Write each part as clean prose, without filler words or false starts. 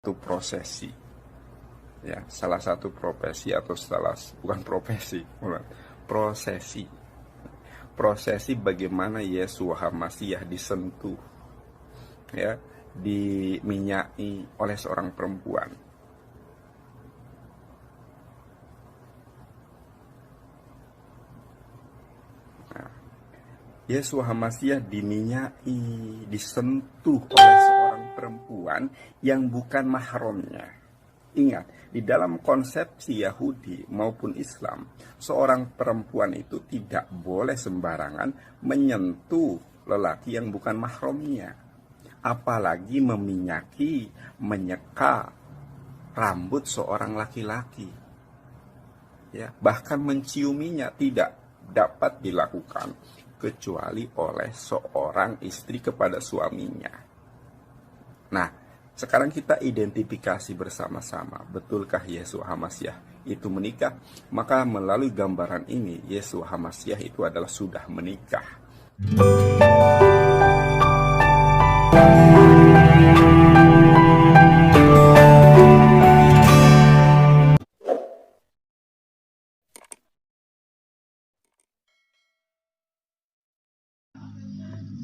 satu prosesi, ya, salah satu profesi atau bukan profesi, bukan, prosesi. Prosesi bagaimana Yesua HaMasyiah disentuh, ya, diminyai oleh seorang perempuan. Nah, Yesua HaMasyiah diminyai, disentuh oleh seorang perempuan yang bukan mahramnya. Ingat, di dalam konsepsi Yahudi maupun Islam, seorang perempuan itu tidak boleh sembarangan menyentuh lelaki yang bukan mahramnya. Apalagi meminyaki, menyeka rambut seorang laki-laki. Ya, bahkan menciuminya tidak dapat dilakukan kecuali oleh seorang istri kepada suaminya. Nah, sekarang kita identifikasi bersama-sama, betulkah Yesua HaMasyiah itu menikah? Maka melalui gambaran ini, Yesua HaMasyiah itu adalah sudah menikah.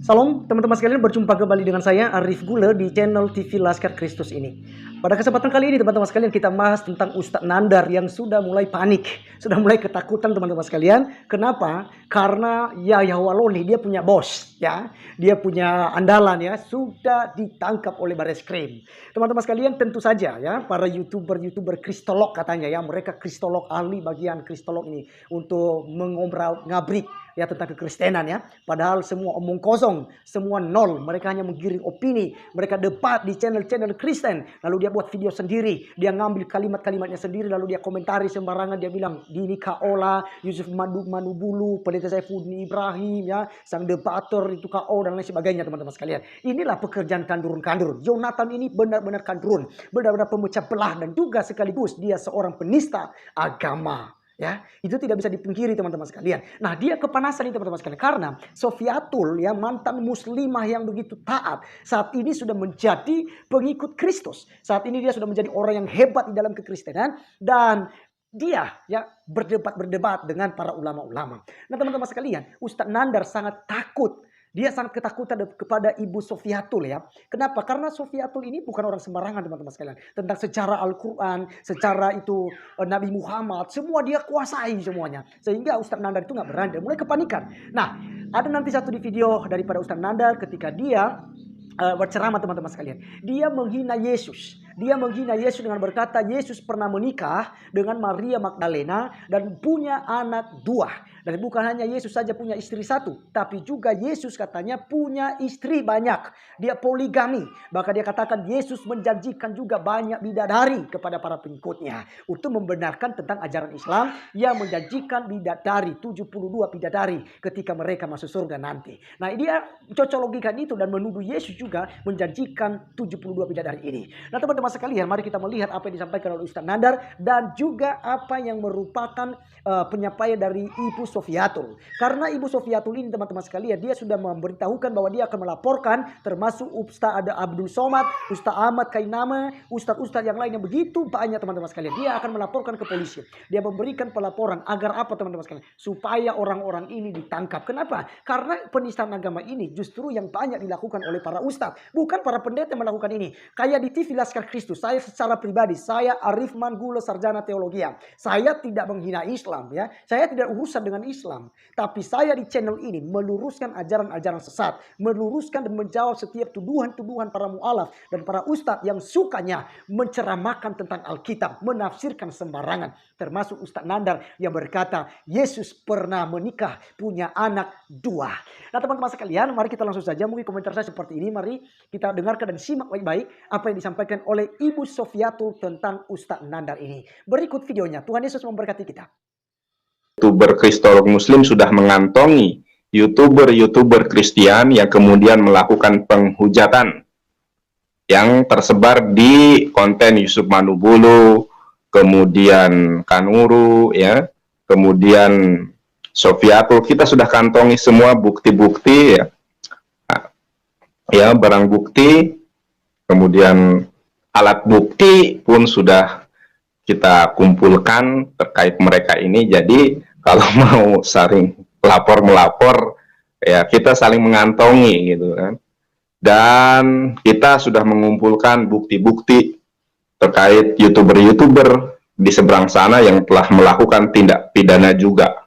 Salam teman-teman sekalian, berjumpa kembali dengan saya Arif Gule di channel TV Laskar Kristus ini. Pada kesempatan kali ini teman-teman sekalian, kita bahas tentang Ustadz Nandar yang sudah mulai panik, sudah mulai ketakutan teman-teman sekalian. Kenapa? Karena Yahya Waloni, dia punya bos, ya, dia punya andalan, ya, sudah ditangkap oleh Bareskrim. Teman-teman sekalian, tentu saja ya, para youtuber kristolog katanya, ya, mereka kristolog, ahli bagian kristolog ini untuk mengobrak-ngabrik ya tentang kekristenan, ya. Padahal semua omong kosong, semua nol. Mereka hanya menggiring opini, mereka debat di channel-channel Kristen. Lalu dia buat video sendiri, dia ngambil kalimat-kalimatnya sendiri, lalu dia komentari sembarangan, dia bilang Dini Kaola, Yusuf Manubulu, Pendeta Saifuddin Ibrahim, ya, sang debator itu KO dan lain sebagainya teman-teman sekalian. Inilah pekerjaan kandurun-kandurun. Jonathan ini benar-benar kandurun, benar-benar pemecah belah dan juga sekaligus dia seorang penista agama. Ya, itu tidak bisa dipungkiri teman-teman sekalian. Nah, dia kepanasan ini teman-teman sekalian karena Sofiatul, ya, mantan muslimah yang begitu taat, saat ini sudah menjadi pengikut Kristus. Saat ini dia sudah menjadi orang yang hebat di dalam kekristenan dan dia, ya, berdebat dengan para ulama-ulama. Nah, teman-teman sekalian, Ustadz Nandar sangat takut. Dia sangat ketakutan kepada Ibu Sofiatul, ya. Kenapa? Karena Sofiatul ini bukan orang sembarangan teman-teman sekalian. Tentang secara Al-Quran, secara itu Nabi Muhammad, semua dia kuasai semuanya. Sehingga Ustadz Nandar itu nggak berani, mulai kepanikan. Nah, ada nanti satu di video daripada Ustadz Nandar ketika dia berceramah teman-teman sekalian. Dia menghina Yesus. Dia menghina Yesus dengan berkata Yesus pernah menikah dengan Maria Magdalena dan punya anak 2. Dan bukan hanya Yesus saja punya istri 1, tapi juga Yesus katanya punya istri banyak. Dia poligami. Bahkan dia katakan Yesus menjanjikan juga banyak bidadari kepada para pengikutnya. Untuk membenarkan tentang ajaran Islam yang menjanjikan bidadari, 72 bidadari ketika mereka masuk surga nanti. Nah, dia cocologikan itu dan menuduh Yesus juga menjanjikan 72 bidadari ini. Nah, teman-teman sekalian, mari kita melihat apa yang disampaikan oleh Ustadz Nandar dan juga apa yang merupakan penyampaian dari Ibu Sofiatul. Karena Ibu Sofiatul ini teman-teman sekalian, dia sudah memberitahukan bahwa dia akan melaporkan termasuk Ustadz ada Abdul Somad, Ustadz Ahmad Kainama, Ustadz-Ustadz yang lain yang begitu banyak teman-teman sekalian. Dia akan melaporkan ke polisi. Dia memberikan pelaporan agar apa teman-teman sekalian? Supaya orang-orang ini ditangkap. Kenapa? Karena penistaan agama ini justru yang banyak dilakukan oleh para ustadz. Bukan para pendeta yang melakukan ini. Kayak di TV Laskar Kristus, saya secara pribadi, saya Arif Manggule, sarjana teologi. Saya tidak menghina Islam, ya. Saya tidak urusan dengan Islam. Tapi saya di channel ini meluruskan ajaran-ajaran sesat. Meluruskan dan menjawab setiap tuduhan-tuduhan para mu'alaf dan para ustadz yang sukanya menceramahkan tentang Alkitab. Menafsirkan sembarangan. Termasuk Ustadz Nandar yang berkata Yesus pernah menikah, punya anak 2. Nah, teman-teman sekalian, mari kita langsung saja. Mungkin komentar saya seperti ini. Mari kita dengarkan dan simak baik-baik apa yang disampaikan oleh Ibu Sofiatul tentang Ustadz Nandar ini. Berikut videonya. Tuhan Yesus memberkati kita. YouTuber kristolog muslim sudah mengantongi YouTuber Kristian yang kemudian melakukan penghujatan yang tersebar di konten Yusuf Manubulu, kemudian Kanuru, ya, kemudian Sofiatul. Kita sudah kantongi semua bukti-bukti, ya, barang bukti, kemudian alat bukti pun sudah kita kumpulkan terkait mereka ini. Jadi kalau mau saling melapor ya kita saling mengantongi gitu kan. Dan kita sudah mengumpulkan bukti-bukti terkait YouTuber-YouTuber di seberang sana yang telah melakukan tindak pidana juga.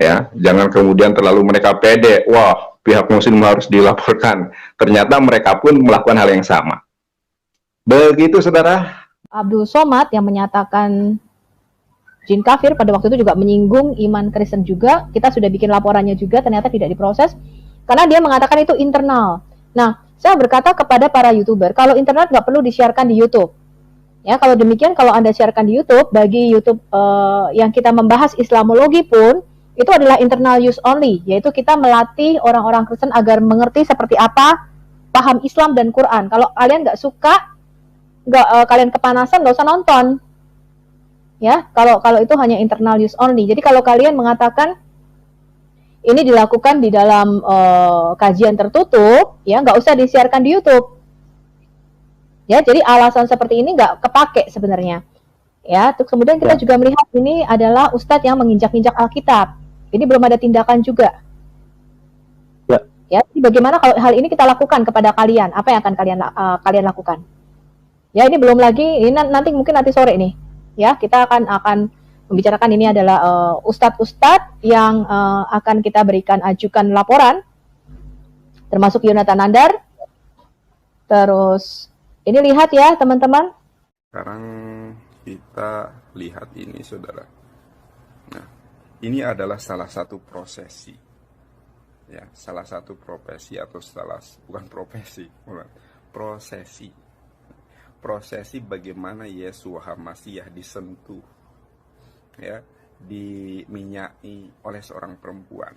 Ya, jangan kemudian terlalu mereka pede, wah, pihak muslim harus dilaporkan. Ternyata mereka pun melakukan hal yang sama. Begitu, saudara. Abdul Somad yang menyatakan jin kafir pada waktu itu juga menyinggung iman Kristen juga. Kita sudah bikin laporannya juga, ternyata tidak diproses karena dia mengatakan itu internal. Nah, saya berkata kepada para YouTuber, kalau internet nggak perlu disiarkan di YouTube. Ya, kalau demikian, kalau Anda siarkan di YouTube, bagi YouTube yang kita membahas Islamologi pun, itu adalah internal use only, yaitu kita melatih orang-orang Kristen agar mengerti seperti apa paham Islam dan Quran. Kalau kalian nggak suka, kalian kepanasan, nggak usah nonton. Ya, kalau itu hanya internal use only. Jadi kalau kalian mengatakan ini dilakukan di dalam kajian tertutup, ya nggak usah disiarkan di YouTube. Ya, jadi alasan seperti ini nggak kepake sebenarnya. Ya, terus kemudian kita juga melihat ini adalah ustadz yang menginjak-injak Alkitab. Ini belum ada tindakan juga. Ya, jadi bagaimana kalau hal ini kita lakukan kepada kalian? Apa yang akan kalian lakukan? Ya, ini belum lagi. Ini nanti sore nih. Ya, kita akan membicarakan ini adalah ustadz-ustadz yang akan kita ajukan laporan, termasuk Yonatan Nandar. Terus ini lihat ya teman-teman. Sekarang kita lihat ini, saudara. Nah, ini adalah salah satu prosesi, ya, salah satu prosesi bagaimana Yesus Hamasiah disentuh, ya, diminyaki oleh seorang perempuan.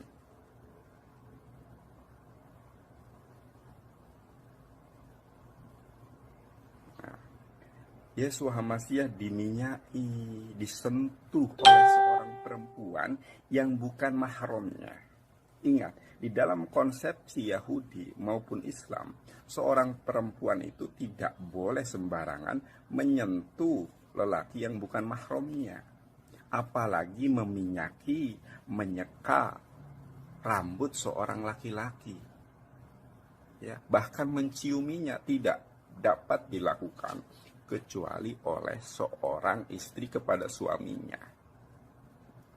Nah, Yesus Hamasiah diminyaki, disentuh oleh seorang perempuan yang bukan mahramnya. Ingat, di dalam konsepsi Yahudi maupun Islam, seorang perempuan itu tidak boleh sembarangan menyentuh lelaki yang bukan mahramnya. Apalagi meminyaki, menyeka rambut seorang laki-laki. Ya, bahkan menciuminya tidak dapat dilakukan kecuali oleh seorang istri kepada suaminya.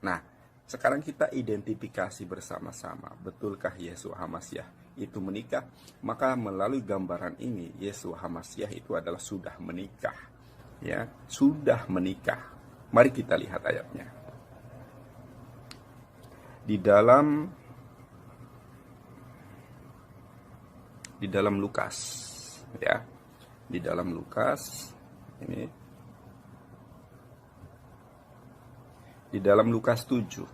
Nah, sekarang kita identifikasi bersama-sama, betulkah Yesus Hamasiah itu menikah? Maka melalui gambaran ini, Yesus Hamasiah itu adalah sudah menikah. Ya, sudah menikah. Mari kita lihat ayatnya. Di dalam Lukas, ya. Di dalam Lukas ini. Di dalam Lukas 7.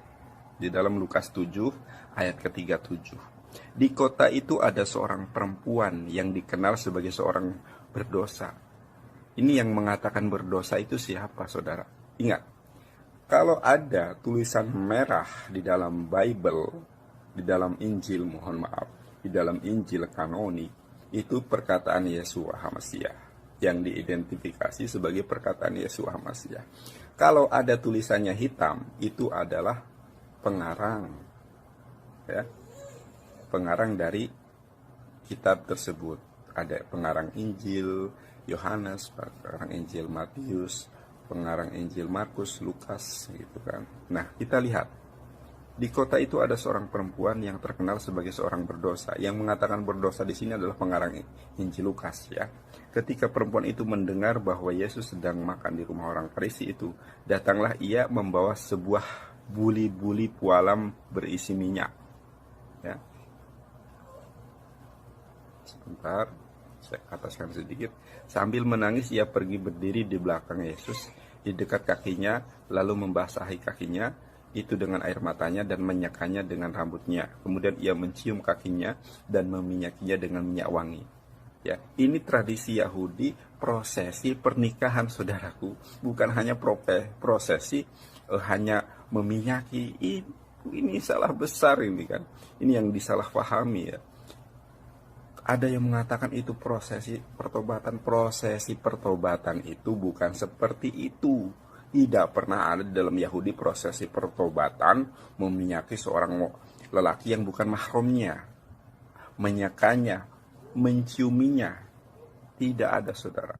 Di dalam Lukas 7 ayat ke-37. Di kota itu ada seorang perempuan yang dikenal sebagai seorang berdosa. Ini yang mengatakan berdosa itu siapa, saudara? Ingat, kalau ada tulisan merah di dalam Bible, di dalam Injil, di dalam Injil kanoni, itu perkataan Yesus Hamasiah yang diidentifikasi sebagai perkataan Yesus Hamasiah. Kalau ada tulisannya hitam, itu adalah pengarang, ya, pengarang dari kitab tersebut. Ada pengarang Injil Yohanes, pengarang Injil Matius, pengarang Injil Markus, Lukas, gitu kan. Nah, kita lihat di kota itu ada seorang perempuan yang terkenal sebagai seorang berdosa. Yang mengatakan berdosa di sini adalah pengarang Injil Lukas, ya. Ketika perempuan itu mendengar bahwa Yesus sedang makan di rumah orang Farisi itu, datanglah ia membawa sebuah buli-buli pualam berisi minyak. Ya. Sebentar, saya ataskan sedikit. Sambil menangis ia pergi berdiri di belakang Yesus, di dekat kakinya, lalu membasahi kakinya itu dengan air matanya dan menyekanya dengan rambutnya. Kemudian ia mencium kakinya dan meminyakinya dengan minyak wangi. Ya, ini tradisi Yahudi, prosesi pernikahan, saudaraku. Bukan hanya prosesi hanya meminyaki. Ini salah besar ini kan. Ini yang disalahpahami, ya. Ada yang mengatakan itu prosesi pertobatan. Prosesi pertobatan itu bukan seperti itu. Tidak pernah ada dalam Yahudi prosesi pertobatan meminyaki seorang lelaki yang bukan mahramnya, menyakanya, menciuminya. Tidak ada, saudara.